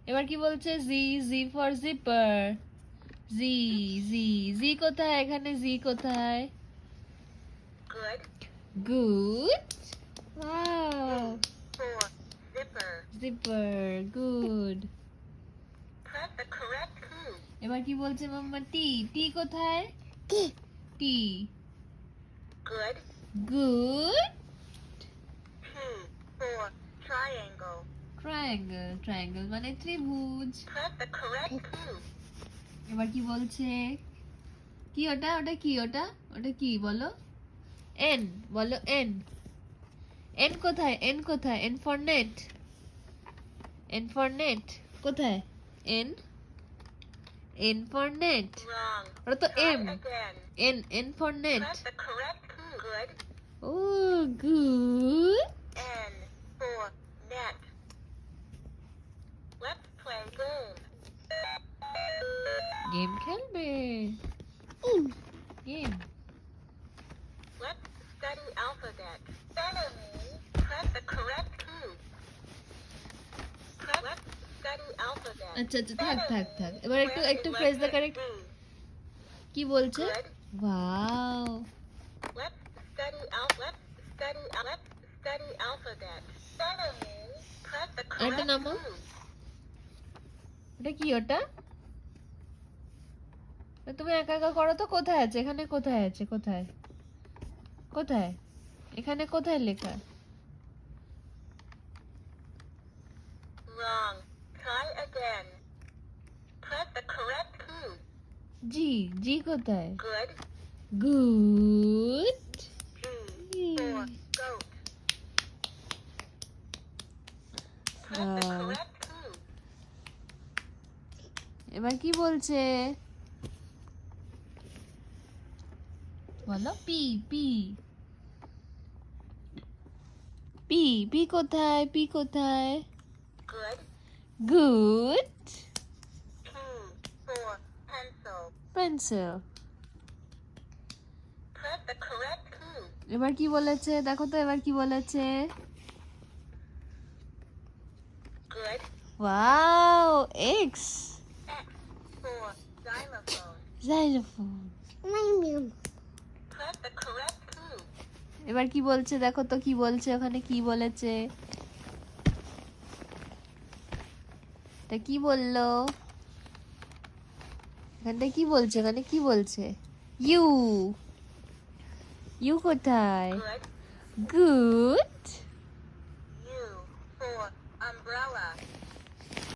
এবার কি বলছে? জি, জি ফর জিপার। জি, জি, জি কোথায়? এখানে জি কোথায়? Good. Good. Wow. For zipper. Zipper, good. Press the correct key. এবার কি বলছে মাম্মা? টি, টি কোথায়? টি। Good. Good. T for triangle. Triangle, triangle মানে ত্রিভুজ। Press the correct key. এবার কি বলছে? কি ওটা? ওটা কি ওটা? ওটা কি বলো? এন, বলো এন। এন কোথায়? এন কোথায়? N for net. N for net কোথায়? N, N for net. Wrong. ওটা তো Try M. again. N, N for net. Press the correct key. Good. Oh good. N for net. Let's play game. Game খেলবে? Game. Let's study alphabet. Press the correct key. Let's study alphabet. আচ্ছা আচ্ছা, থাক থাক থাক। এবার একটু Where একটু is phrase the letter correct. D? কি বলছে? Good. Wow. Let's study alphabet. Press the আরেকটা correct নামো। key. ওটা কি ওটা? তুমি একা একা করো তো। কোথায় আছে? এখানে কোথায় আছে? কোথায়? কোথায়? এখানে কোথায় লেখা? Wrong. Try again. Press the correct key. জি, জি কোথায়? Good. Good. G for goat. Press the correct key. এবার কি বলছে? বলো পি, পি। পি, পি কোথায়? পি কোথায়? Good. Good. P for pencil. Pencil. Press the correct key. এবার কি বলেছে? দেখো তো এবার কি বলেছে? Good. Wow, x. X for xylophone. Xylophone. Press the correct key. এবার কি বলছে? দেখো তো কি বলছে? ওখানে কি বলেছে? তা কি বললো? এখানটা কি বলছে? ওখানে কি বলছে? ইউ, ইউ কোথায়? Good. গুড।